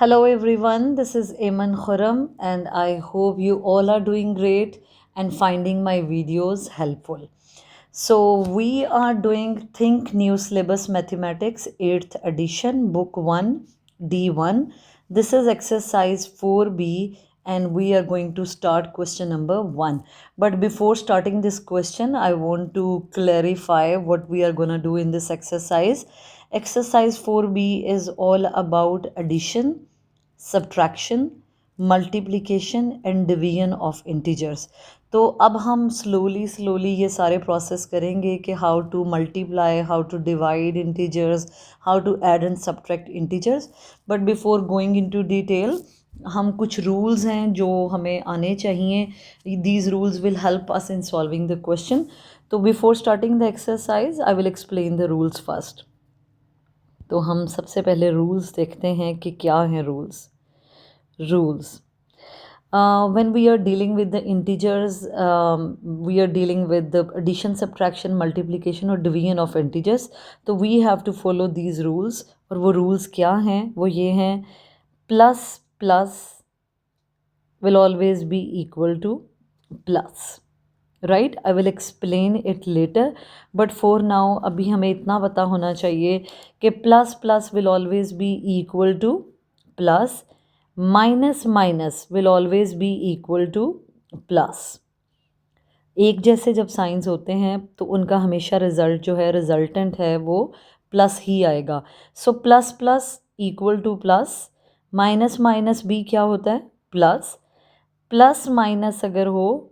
Hello everyone, this is Eman Khurram and I hope you all are doing great and finding my videos helpful. So we are doing Think New Syllabus Mathematics 8th edition, book 1, D1. This is exercise 4B and we are going to start question number 1. But before starting this question, I want to clarify what we are going to do in this exercise. Exercise 4B is all about addition, subtraction, multiplication and division of integers. तो अब हम slowly ये सारे process करेंगे कि how to multiply, how to divide integers, how to add and subtract integers. But before going into detail, हम कुछ rules हैं जो हमें आने चाहिए. These rules will help us in solving the question. तो before starting the exercise I will explain the rules first. तो हम सबसे पहले रूल्स देखते हैं कि क्या हैं rules. When we are dealing with the integers, we are dealing with the addition, subtraction, multiplication और division of integers. तो we have to follow these rules. और वो rules क्या हैं? वो ये हैं: plus plus will always be equal to plus. Right, I will explain it later, but for now अभी हमें इतना पता होना चाहिए कि plus plus will always be equal two plus, minus minus will always be equal two plus. एक जैसे जब साइंस होते हैं तो उनका हमेशा रिजल्ट जो है, रिजल्टेंट है, वो प्लस ही आएगा. So plus plus equal two plus, minus minus भी क्या होता है? प्लस. प्लस माइनस अगर हो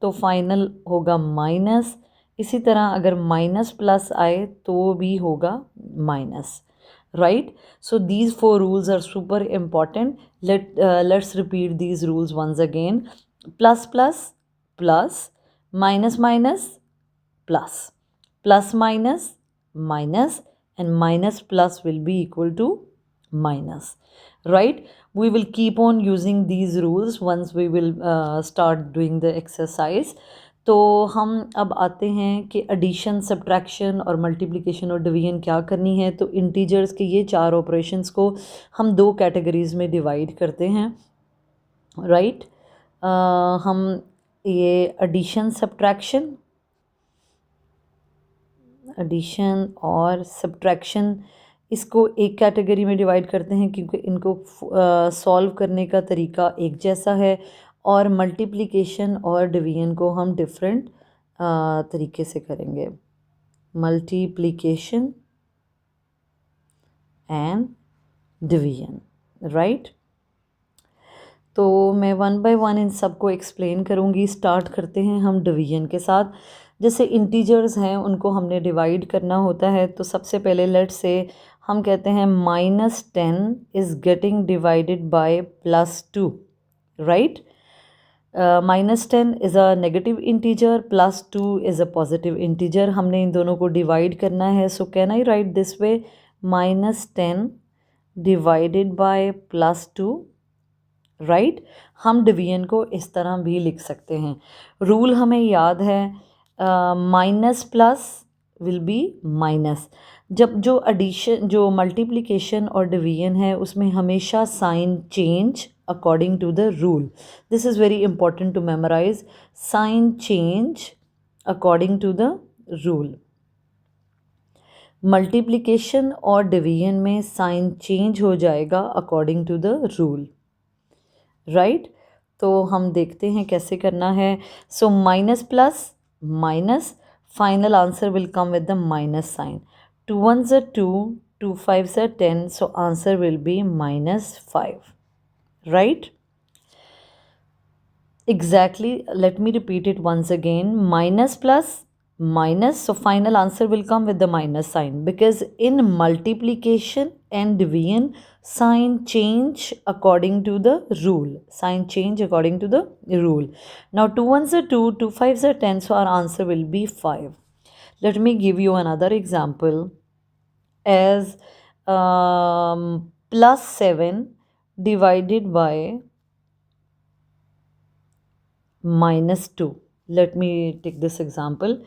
तो फाइनल होगा माइनस. इसी तरह अगर माइनस प्लस आए तो भी होगा minus. Right, so these 4 rules are super important. Let's repeat these rules once again. Plus plus plus, minus minus plus, plus minus minus, and minus plus will be equal to minus. Right, we will keep on using these rules once we will start doing the exercise. तो हम अब आते हैं कि addition, subtraction और multiplication और division क्या करनी है. तो इंटीजर्स के ये 4 ऑपरेशंस को हम 2 कैटेगरीज में डिवाइड करते हैं. राइट, हम ये एडिशन और सब्ट्रैक्शन इसको एक कैटेगरी में डिवाइड करते हैं क्योंकि इनको सॉल्व करने का तरीका एक जैसा है, और मल्टीप्लिकेशन और डिवीजन को हम डिफरेंट तरीके से करेंगे. Multiplication and division. राइट, तो मैं 1 बाय 1 इन सबको एक्सप्लेन करूँगी. स्टार्ट करते हैं हम डिवीजन के साथ. जैसे इंटीजर्स हैं उनको हमने डिवाइड करना होता है. तो सबसे पहले लेट्स से हम कहते हैं -10 is getting divided by +2. Right, -10 is a negative integer, +2 is a positive integer. हमने इन दोनों को डिवाइड करना है. So can I right this way, -10 divided by +2. Right, हम डिवीजन को इस तरह भी लिख सकते हैं. रूल हमें याद है, minus plus will be minus. जब जो एडिशन, जो मल्टीप्लिकेशन और डिवीजन है उसमें हमेशा sign change according to the rule. This is very important to memorise. Sign change according to the rule. Multiplication और डिवीजन में साइन चेंज हो जाएगा according to the rule. Right, तो हम देखते हैं कैसे करना है. So minus plus minus, final answer will come with the minus sign. 2 1s are 2, 2 5s are 10, so answer will be -5. Right, exactly. Let me repeat it once again. Minus plus minus, so final answer will come with the minus sign, because in multiplication and division sign change according to the rule. Sign change according to the rule. Now 2 1s are 2, 2 5s are 10, so our answer will be 5. Let me give you another example as +7 divided by -2. Let me take this example.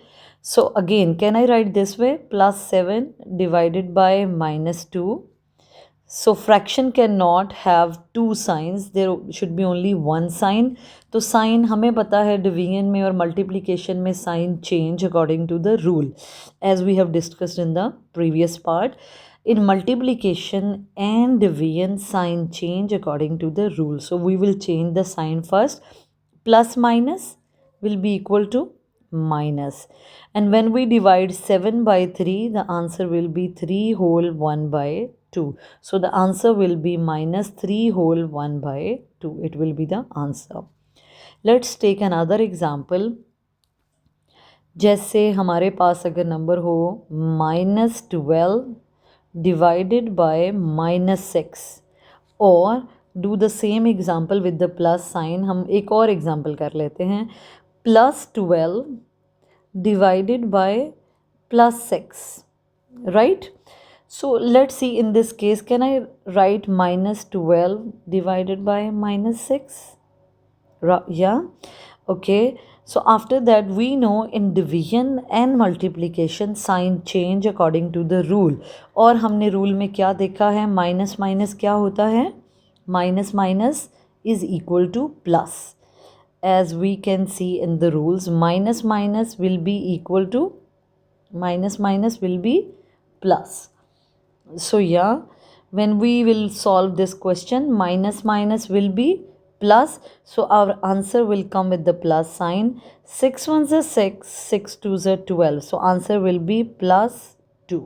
So again, can I write this way? +7 divided by -2. So fraction cannot have two signs, there should be only one sign. तो sign हमें पता है division में और multiplication में sign change according to the rule, as we have discussed in the previous part. In multiplication and division, sign change according to the rule. So we will change the sign first. Plus minus will be equal to minus. And when we divide 7 by 3, the answer will be 3 whole 1 by 2. So the answer will be minus 3 whole 1 by 2. It will be the answer. Let's take another example. जैसे हमारे पास अगर number हो -12 divided by -6, और do the same example with the plus sign. हम एक और example कर लेते हैं. +12 divided by +6, right? So let's see, in this case, can I write -12 divided by -6? Yeah, okay. So after that, we know in division and multiplication sign change according to the rule. और हमने rule में क्या देखा है, minus minus क्या होता है, minus minus is equal to plus. As we can see in the rules, minus minus will be equal to minus minus will be plus. So yeah, when we will solve this question, minus minus will be plus, so our answer will come with the plus sign. 6 ones are 6, 6 twos are 12, so answer will be +2.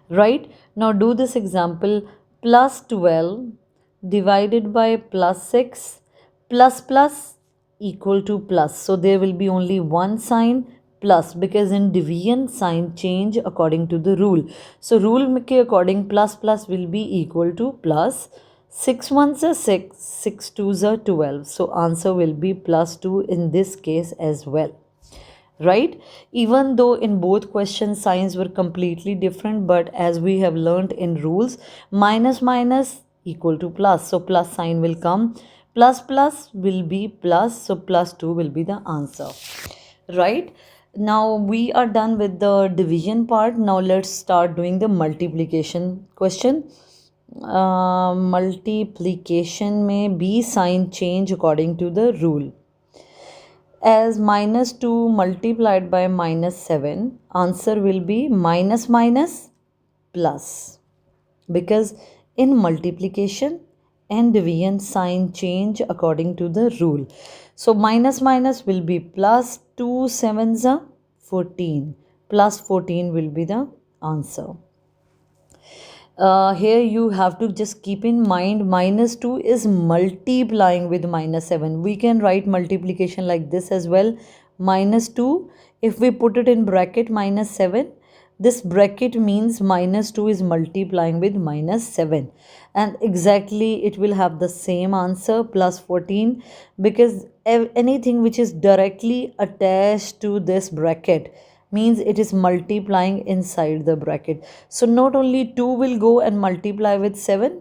Right? Now do this example. +12 divided by +6, plus plus equal to plus. So there will be only one sign, plus, because in division sign change according to the rule. So rule के according plus plus will be equal to plus. 6 ones are 6, 6 twos are 12. So answer will be +2 in this case as well. Right? Even though in both questions signs were completely different, but as we have learned in rules, minus minus equal to plus, so plus sign will come, plus plus will be plus, so +2 will be the answer. Right? Now we are done with the division part. Now let's start doing the multiplication question. Multiplication में भी sign change according to the rule. As -2 multiplied by -7, answer will be minus minus plus, because in multiplication and division sign change according to the rule. So minus minus will be plus, 2 sevens are 14, plus 14 will be the answer. Here you have to just keep in mind -2 is multiplying with -7. We can write multiplication like this as well. -2, if we put it in bracket -7, this bracket means -2 is multiplying with -7, and exactly it will have the same answer, +14, because anything which is directly attached to this bracket means it is multiplying inside the bracket. So not only 2 will go and multiply with 7,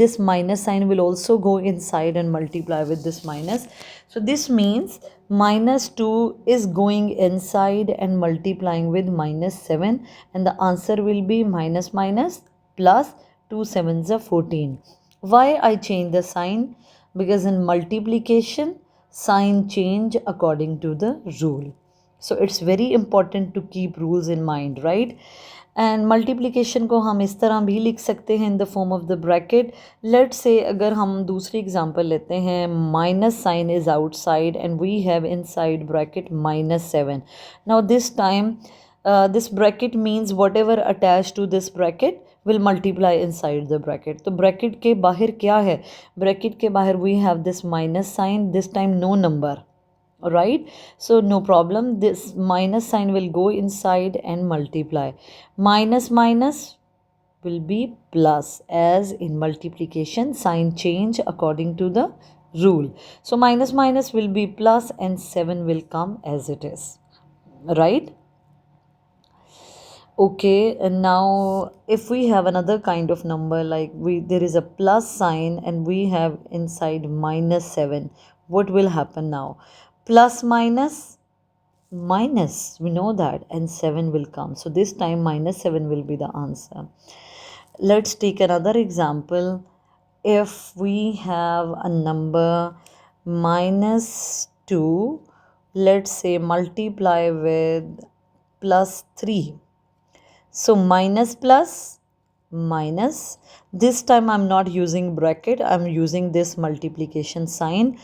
this minus sign will also go inside and multiply with this minus. So this means -2 is going inside and multiplying with -7, and the answer will be minus minus plus, 2 sevens are 14. Why I change the sign? Because in multiplication sign change according to the rule. So it's very important to keep rules in mind, right? And multiplication को हम इस तरह भी लिख सकते हैं in the form of the bracket. Let's say अगर हम दूसरी example लेते हैं, minus sign is outside and we have inside bracket -7. Now this time this bracket means whatever attached to this bracket will multiply inside the bracket. तो bracket के बाहर क्या है? Bracket के बाहर we have this minus sign, this time no number. Right? So no problem, this minus sign will go inside and multiply. Minus minus will be plus, as in multiplication sign change according to the rule. So minus minus will be plus and 7 will come as it is. Right? Okay, and now if we have another kind of number, like there is a plus sign and we have inside -7, what will happen now? Plus minus minus, we know that, and 7 will come. So this time -7 will be the answer. Let's take another example. If we have a number -2, let's say multiply with +3. So minus plus minus. This time I'm not using bracket, I'm using this multiplication sign.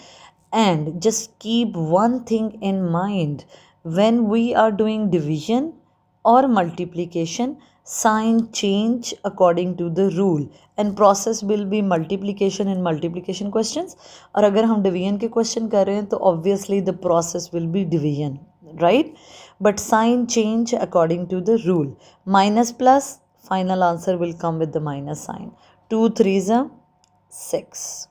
And just keep one thing in mind, when we are doing division or multiplication, sign change according to the rule, and process will be multiplication in multiplication questions. और अगर हम division के question कर रहे हैं तो obviously the process will be division, right? But sign change according to the rule. Minus plus, final answer will come with the minus sign. 2 3s are 6,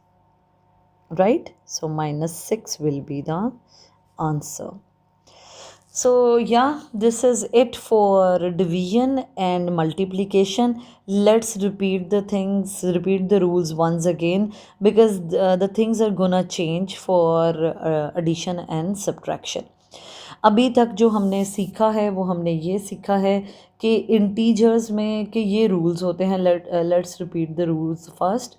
right? So minus 6 will be the answer. So yeah, this is it for division and multiplication. Let's repeat the things, repeat the rules once again, because the things are gonna change for addition and subtraction. अभी तक जो हमने सीखा है वो हमने ये सीखा है कि इंटीजर्स में कि ये रूल्स होते हैं. Let's repeat the rules first.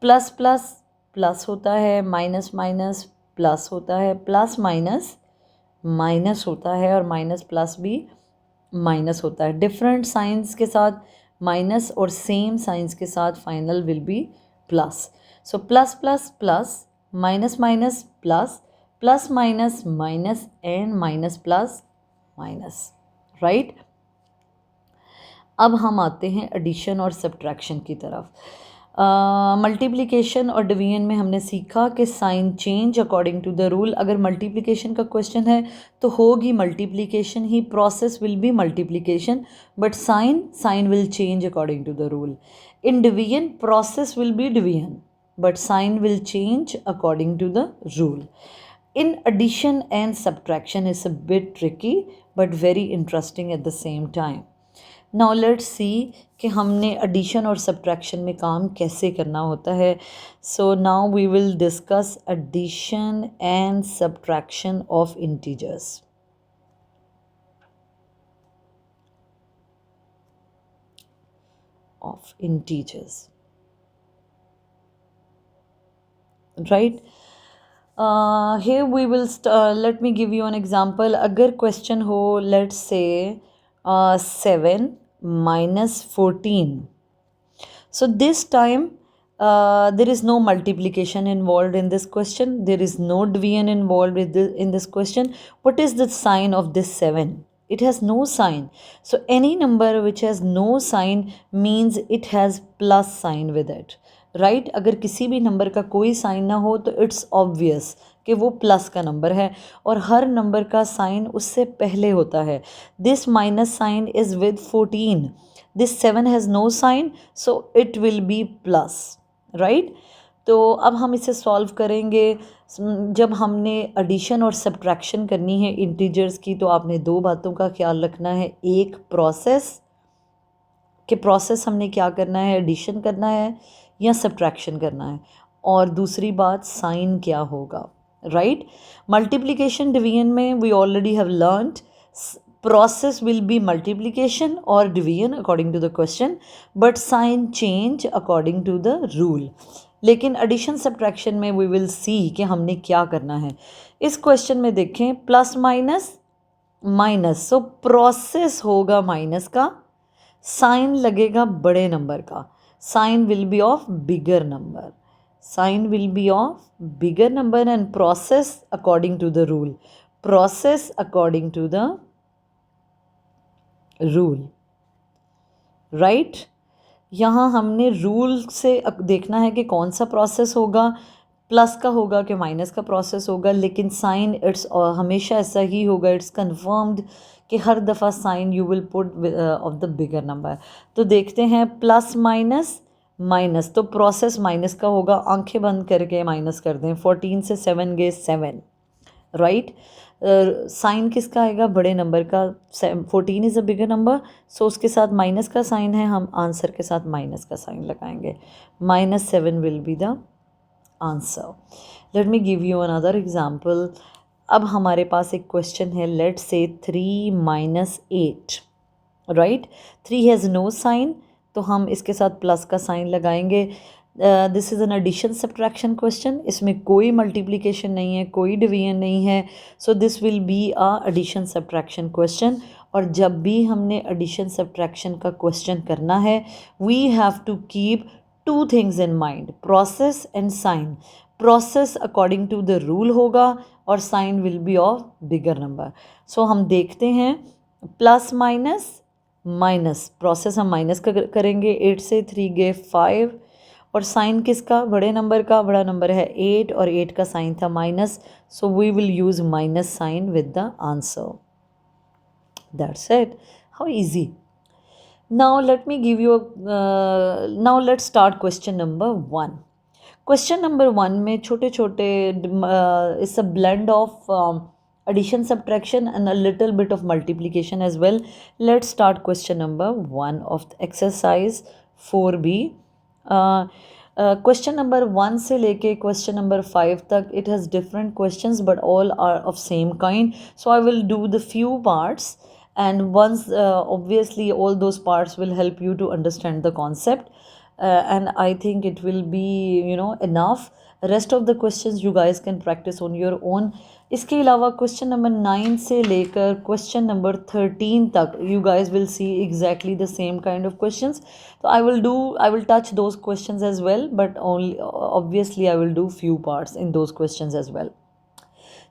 Plus plus plus होता है, माइनस माइनस प्लस होता है, प्लस माइनस माइनस होता है, और माइनस प्लस भी माइनस होता है. डिफरेंट साइंस के साथ माइनस और सेम साइंस के साथ final will be plus. So plus plus plus, minus minus plus, plus minus minus, and minus plus minus, right. अब हम आते हैं एडिशन और सब्ट्रैक्शन की तरफ. मल्टीप्लिकेशन और डिवीजन में हमने सीखा कि sign change according to the rule. अगर मल्टीप्लिकेशन का क्वेश्चन है तो होगी मल्टीप्लिकेशन ही, process will be multiplication, but sign will change according to the rule. In division process will be division, but sign will change according to the rule. In addition and subtraction is a bit tricky but very interesting at the same time. Now let's see कि हमने addition और subtraction में काम कैसे करना होता है. So now we will discuss addition and subtraction of integers. Right. Here we will let me give you an example. अगर question हो, let's say 7 minus 14. So this time there is no multiplication involved in this question. There is no division involved in this question. What is the sign of this 7? It has no sign. So any number which has no sign means it has plus sign with it. Right. अगर किसी भी number का कोई sign ना हो तो it's obvious कि वो प्लस का नंबर है, और हर नंबर का साइन उससे पहले होता है. This minus sign is with 14. This 7 has no sign, so it will be plus, right. तो अब हम इसे सॉल्व करेंगे. जब हमने एडिशन और सब्ट्रैक्शन करनी है इंटीजर्स की, तो आपने दो बातों का ख्याल रखना है. एक प्रोसेस, कि प्रोसेस हमने क्या करना है, एडिशन करना है या सब्ट्रैक्शन करना है, और दूसरी बात साइन क्या होगा, राइट. मल्टीप्लिकेशन डिवीजन में we already have learned process will be multiplication और division according to the question, but sign change according to the rule. लेकिन एडिशन सब्ट्रैक्शन में वी विल सी कि हमने क्या करना है. इस क्वेश्चन में देखें, plus minus minus, so process होगा माइनस का, साइन लगेगा बड़े नंबर का. Sign will be of bigger number. Sign will be of bigger number and process according to the rule. Process according to the rule. Right? यहाँ हमने rule से देखना है कि कौन सा प्रोसेस होगा, प्लस का होगा कि माइनस का प्रोसेस होगा. लेकिन साइन इट्स हमेशा ऐसा ही होगा. इट्स कन्फर्म्ड कि हर दफ़ा sign you will put of the bigger number. तो देखते हैं, प्लस माइनस माइनस, तो प्रोसेस माइनस का होगा. आंखें बंद करके माइनस कर दें. 14 से 7 गए 7, राइट. साइन किसका आएगा, बड़े नंबर का. 14 इज़ अ बिगर नंबर, सो उसके साथ माइनस का साइन है, हम आंसर के साथ माइनस का साइन लगाएंगे. -7 will be the answer. Let me give you another example. अब हमारे पास एक क्वेश्चन है, let's say 3 - 8, right. 3 has no sign, तो हम इसके साथ प्लस का साइन लगाएंगे। This is an addition subtraction question, इसमें कोई मल्टीप्लिकेशन नहीं है, कोई डिवीजन नहीं है, so this will be a addition subtraction question. और जब भी हमने एडिशन सब्ट्रैक्शन का क्वेश्चन करना है, we have to keep two things in mind, process and sign. Process according to the rule होगा और sign will be of bigger number. So हम देखते हैं प्लस माइनस माइनस, प्रोसेस हम माइनस करेंगे, 8 से 3 गए 5, और साइन किसका, बड़े नंबर का, बड़ा नंबर है 8 और 8 का साइन था minus, so we will use minus sign with the answer. That's it, how easy. Now let me give you now let's start question number 1. Question number 1 में छोटे छोटे it's a blend of addition, subtraction and a little bit of multiplication as well. Let's start question number 1 of the exercise 4B. Question number 1 से लेके question number 5 तक it has different questions but all are of same kind. So I will do the few parts, and once obviously all those parts will help you to understand the concept, and I think it will be enough. Rest of the questions you guys can practice on your own. इसके अलावा question number 9 से लेकर question number 13 तक you guys will see exactly the same kind of questions. So I will touch those questions as well, but only obviously I will do few parts in those questions as well.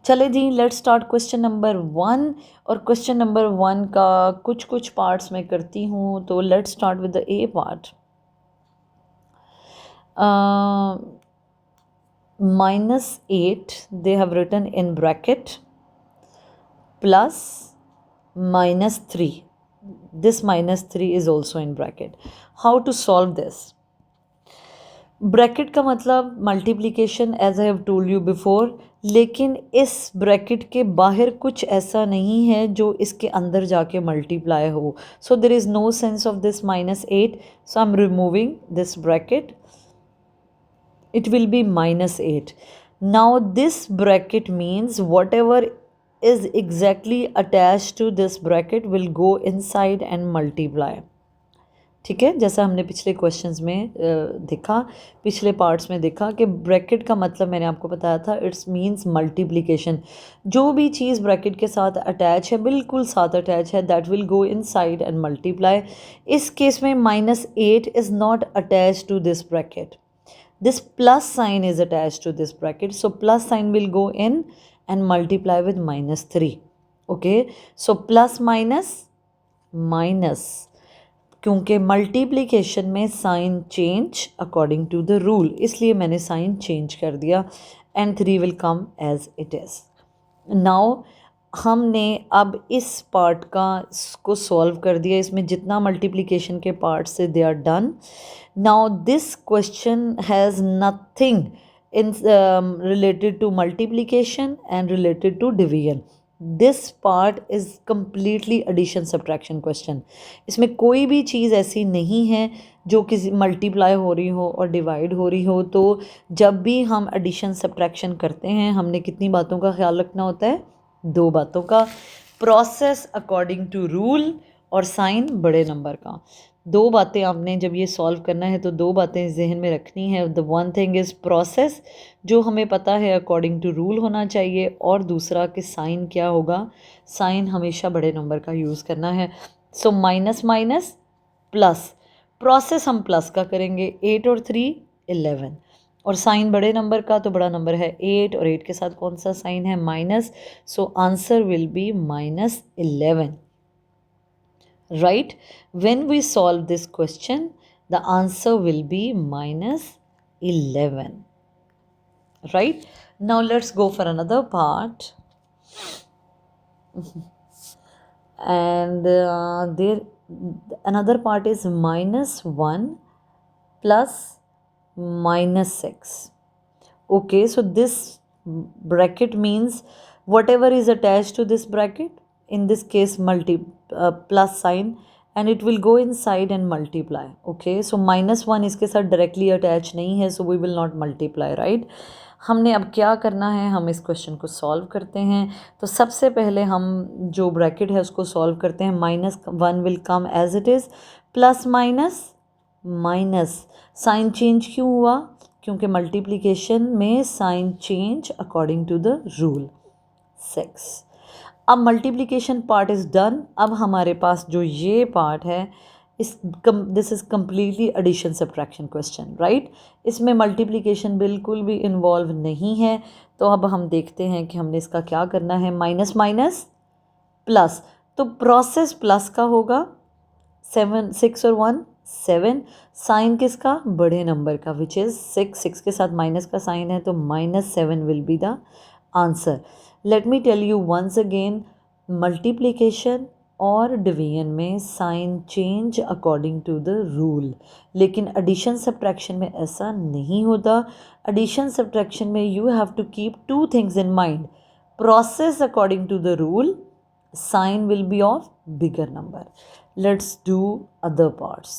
चले जी, let's start question number 1। और question number 1 का कुछ parts मैं करती हूँ, तो let's start with the A part. -8 they have written in bracket plus -3. This -3 is also in bracket. How to solve this? Bracket का मतलब multiplication, as I have told you before, लेकिन इस ब्रैकेट के बाहर कुछ ऐसा नहीं है जो इसके अंदर जाके मल्टीप्लाई हो, so there is no sense of this -8, so I am removing this bracket, it will be -8. Now this bracket means whatever is exactly attached to this bracket will go inside and multiply. ठीक है, जैसा हमने पिछले questions में देखा, पिछले parts में देखा कि ब्रैकेट का मतलब मैंने आपको बताया था, इट्स मीन्स मल्टीप्लिकेशन। जो भी चीज़ ब्रैकेट के साथ अटैच है, बिल्कुल साथ अटैच है, that will go inside and multiply. इस केस में -8 is not attach to this bracket, this plus sign is attached to this bracket, so plus sign will go in and multiply with -3. okay, so plus minus minus, क्योंकि multiplication में sign change according to the rule, इसलिए मैंने sign change कर दिया, and 3 will come as it is. Now हमने अब इस part का इसको सॉल्व कर दिया, इसमें जितना मल्टीप्लिकेशन के पार्ट से they are done. Now this question has nothing in related to multiplication and related to division. This part is completely addition subtraction question. इसमें कोई भी चीज़ ऐसी नहीं है जो किसी मल्टीप्लाई हो रही हो और डिवाइड हो रही हो। तो जब भी हम एडिशन सब्ट्रैक्शन करते हैं, हमने कितनी बातों का ख्याल रखना होता है? 2 बातों का, प्रोसेस अकॉर्डिंग टू रूल और साइन बड़े नंबर का। 2 बातें आपने जब ये सॉल्व करना है तो 2 बातें जहन में रखनी है। The one thing is process, जो हमें पता है अकॉर्डिंग टू रूल होना चाहिए, और दूसरा कि साइन क्या होगा, साइन हमेशा बड़े नंबर का यूज़ करना है। So minus minus plus, process हम प्लस का करेंगे, 8 और 3 11, और साइन बड़े नंबर का, तो बड़ा नंबर है 8 और 8 के साथ कौन सा साइन है? Minus, so answer will B -11, right? When we solve this question, the answer will be -11, right? Now let's go for another part. And there another part is -1 plus -6. okay, so this bracket means whatever is attached to this bracket, in this case plus sign, and it will go inside and multiply. okay, so -1 इसके साथ directly attach नहीं है, so we will not multiply, right? हमने अब क्या करना है, हम इस क्वेश्चन को सॉल्व करते हैं। तो सबसे पहले हम जो ब्रैकेट है उसको सॉल्व करते हैं। -1 will come as it is, plus minus minus, sign change क्यों हुआ? क्योंकि मल्टीप्लिकेशन में sign change according to the rule 6। अब मल्टीप्लिकेशन पार्ट इज़ डन। अब हमारे पास जो ये पार्ट है this is completely addition subtraction question, right. इसमें मल्टीप्लिकेशन बिल्कुल भी इन्वॉल्व नहीं है। तो अब हम देखते हैं कि हमने इसका क्या करना है। माइनस माइनस प्लस, तो प्रोसेस प्लस का होगा। 7, 6 और 1 7। साइन किसका? बड़े नंबर का, विच इज़ 6। 6 के साथ माइनस का साइन है तो -7 will be the answer. Let me tell you once again, multiplication और डिवीजन में sign change according to the rule, लेकिन एडिशन सब्ट्रैक्शन में ऐसा नहीं होता। एडिशन सब्ट्रैक्शन में you have to keep 2 things in mind. Process according to the rule, sign will be of bigger number. Let's do other parts.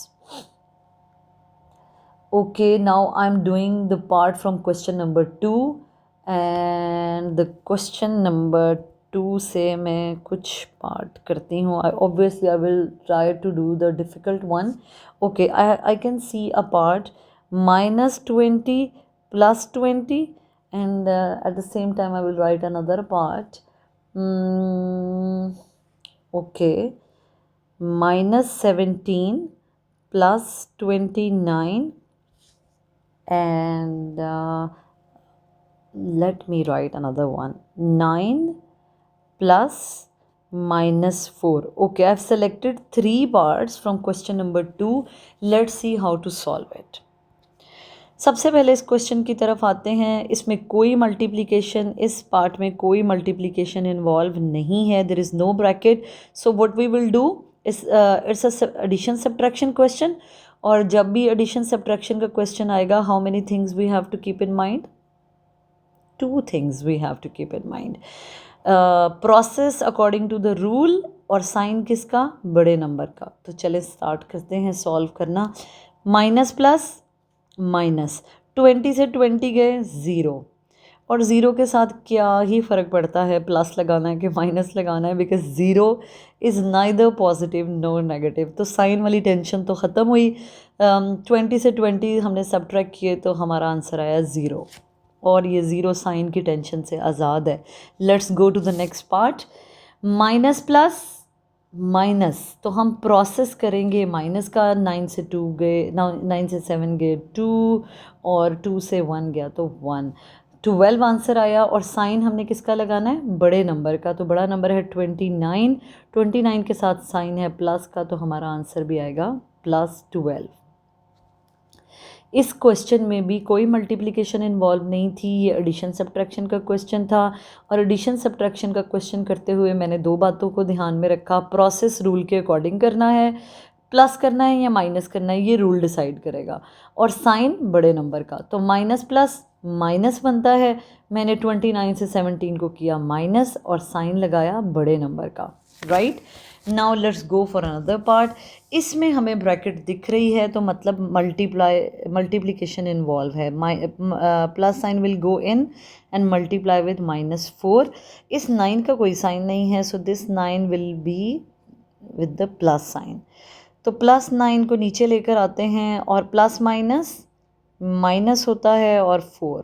Okay, now I'm doing the part from question number 2, and the question number 2 से मैं कुछ part करती हूँ. Obviously I will try to do the difficult one. Okay, I can see a part -20 +20, and at the same time I will write another part. Okay, -17 +29, and let me write another one. 9 plus -4. Okay, I've selected 3 parts from question number 2. Let's see how to solve it. सबसे पहले इस question की तरफ आते हैं। इसमें कोई multiplication, इस पार्ट में कोई मल्टीप्लिकेशन इन्वॉल्व नहीं है। There is no bracket. So what we will do is it's a addition subtraction question. और जब भी एडिशन सब्ट्रैक्शन का क्वेश्चन आएगा, how many things we have to keep in mind? 2 things we have to keep in mind. Process according to the rule, और sign किसका? बड़े number का। तो चले स्टार्ट करते हैं सॉल्व करना। माइनस प्लस माइनस, 20 से 20 गए 0, और 0 के साथ क्या ही फ़र्क पड़ता है प्लस लगाना है कि माइनस लगाना है, because 0 is neither positive no negative. तो साइन वाली टेंशन तो ख़त्म हुई। 20 से 20 हमने सब्ट्रैक्ट किए तो हमारा आंसर आया 0, और ये 0 साइन की टेंशन से आज़ाद है। Let's go to the next part. Minus plus minus, तो हम प्रोसेस करेंगे माइनस का। 9 से 2 गए, 9 से 7 गए 2, और 2 से 1 गया तो 1। 12 आंसर आया, और साइन हमने किसका लगाना है? बड़े नंबर का। तो बड़ा नंबर है 29। 29 के साथ साइन है प्लस का, तो हमारा आंसर भी आएगा +12। इस क्वेश्चन में भी कोई मल्टीप्लिकेशन इन्वॉल्व नहीं थी। ये एडिशन सब्ट्रैक्शन का क्वेश्चन था, और एडिशन सब्ट्रैक्शन का क्वेश्चन करते हुए मैंने 2 बातों को ध्यान में रखा। प्रोसेस रूल के अकॉर्डिंग करना है, प्लस करना है या माइनस करना है, ये रूल डिसाइड करेगा। और साइन बड़े नंबर का, तो माइनस प्लस माइनस बनता है। मैंने 29 से 17 को किया माइनस, और साइन लगाया बड़े नंबर का, right. Now let's go for another part. इसमें हमें ब्रैकेट दिख रही है, तो मतलब मल्टीप्लिकेशन इन्वॉल्व है। Plus sign will go in and multiply with -4। इस 9 का कोई साइन नहीं है, so this 9 will be with the plus sign. तो +9 को नीचे लेकर आते हैं, और प्लस माइनस माइनस होता है, और 4।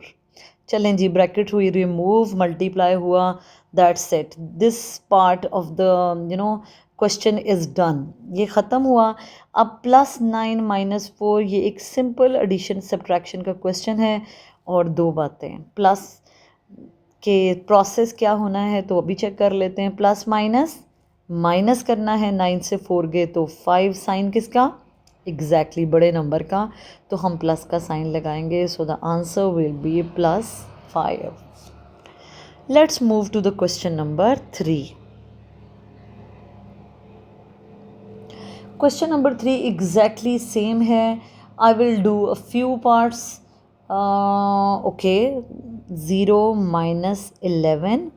चलें जी, ब्रैकेट हुई रिमूव, मल्टीप्लाई हुआ, that's it. This part of the question is done. ये ख़त्म हुआ। अब +9 -4, ये एक सिंपल एडिशन सब्ट्रैक्शन का क्वेश्चन है। और 2 बातें, प्लस के प्रोसेस क्या होना है तो अभी चेक कर लेते हैं। प्लस माइनस माइनस करना है, 9 से 4 गए तो 5, साइन किसका? एग्जैक्टली बड़े नंबर का। तो हम प्लस का साइन लगाएंगे, so the answer will be +5। Let's move to the question number 3। Question number 3 exactly same है। I will do a few parts. Okay, 0 -11।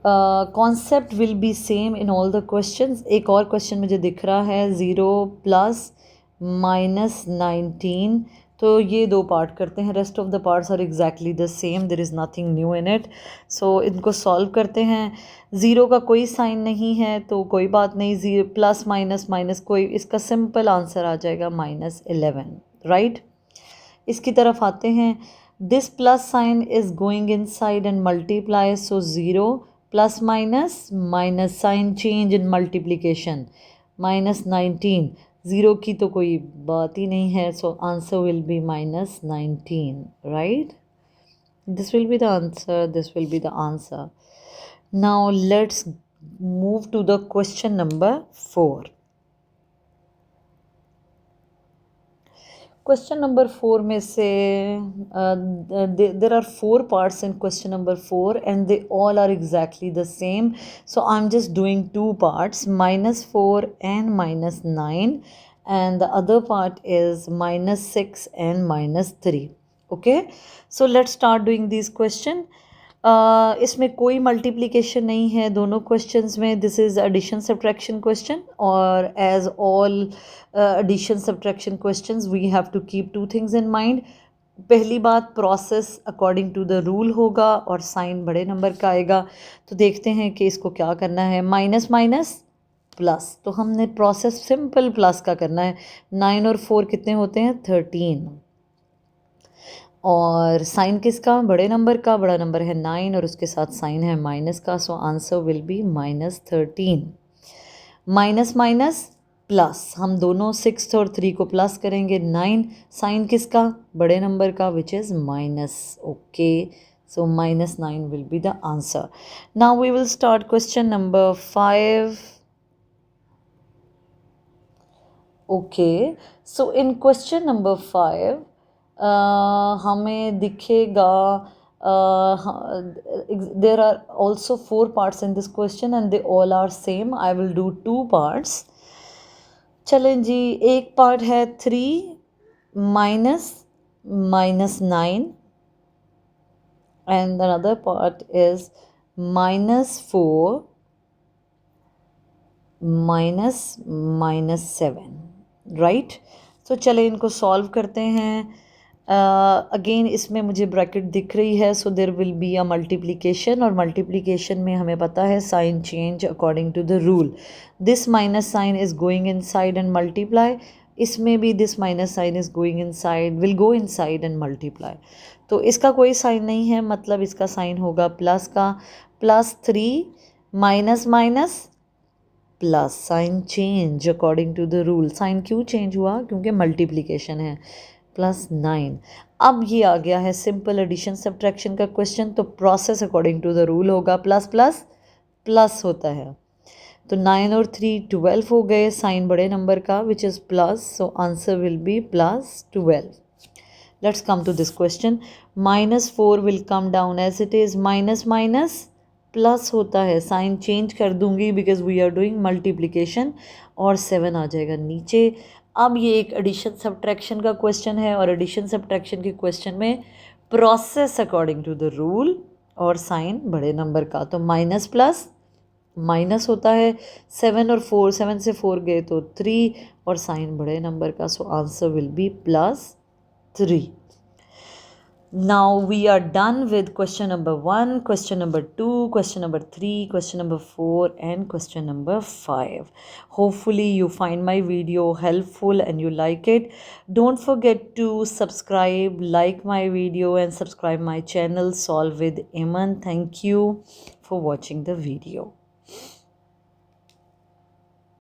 Concept will be same in all the questions. एक और question मुझे दिख रहा है, 0 + -19 तो ये दो पार्ट करते हैं, rest of the parts are exactly the same, there is nothing new in it. So इनको सॉल्व करते हैं। ज़ीरो का कोई साइन नहीं है तो कोई बात नहीं, ज़ीरो प्लस माइनस माइनस कोई, इसका सिंपल आंसर आ जाएगा -11, राइट। इसकी तरफ आते हैं, this plus sign is going inside and multiply, so zero plus minus minus sign change in multiplication -19, zero की तो कोई बात ही नहीं है, so answer will be -19, right. This will be the answer, this will be the answer. Now let's move to the question number 4। Question number 4 में से there are 4 parts in question number 4 and they all are exactly the same, so I am just doing 2 parts, -4 and -9, and the other part is -6 and -3. Okay, so let's start doing these question. इसमें कोई multiplication नहीं है दोनों questions में, this is addition subtraction question, और as all addition subtraction questions we have to keep 2 things in mind. पहली बात, process according to the rule होगा और साइन बड़े नंबर का आएगा। तो देखते हैं कि इसको क्या करना है, माइनस माइनस प्लस, तो हमने प्रोसेस सिंपल प्लस का करना है। 9 और 4 कितने होते हैं, 13, और साइन किसका, बड़े नंबर का, बड़ा नंबर है 9 और उसके साथ साइन है माइनस का, सो answer will B -13। Minus minus plus, हम दोनों 6 और 3 को प्लस करेंगे, 9, साइन किसका, बड़े नंबर का, which is minus. Okay, so -9 will be the answer. Now we will start question number 5। Okay, so in question number 5 हमें दिखेगा, there are also 4 parts in this question and they all are same. I will do 2 parts. चलें जी, एक part है 3 minus -9 and another part is -4 -7, right. तो चले इनको solve करते हैं। अगेन इसमें मुझे ब्रैकेट दिख रही है, so there will be a multiplication, और मल्टीप्लिकेशन में हमें पता है sign change according to the rule. This minus sign is going inside and multiply, इसमें भी this minus sign is going inside, will go inside and multiply. तो इसका कोई साइन नहीं है, मतलब इसका साइन होगा प्लस का, +3 minus minus plus, sign change according to the rule. Sign क्यों चेंज हुआ, क्योंकि मल्टीप्लिकेशन है, +9। अब ये आ गया है सिंपल एडिशन सब्ट्रैक्शन का क्वेश्चन, तो process according to the rule होगा, प्लस प्लस प्लस होता है। तो 9 और 3 12 हो गए, साइन बड़े नंबर का which is plus, so answer will be +12। Let's come to this question. -4 will come down as it is, minus minus plus होता है, साइन चेंज कर दूंगी because we are doing multiplication, और 7 आ जाएगा नीचे। अब ये एक एडिशन सब्ट्रैक्शन का क्वेश्चन है, और एडिशन सब्ट्रैक्शन के क्वेश्चन में process according to the rule और साइन बड़े नंबर का, तो माइनस प्लस माइनस होता है, 7 और 4, 7 से 4 गए तो 3, और साइन बड़े नंबर का, सो answer will B +3। Now we are done with question number 1, question number 2, question number 3, question number 4 and question number 5. Hopefully you find my video helpful and you like it. Don't forget to subscribe, like my video and subscribe my channel Solve with Iman. Thank you for watching the video.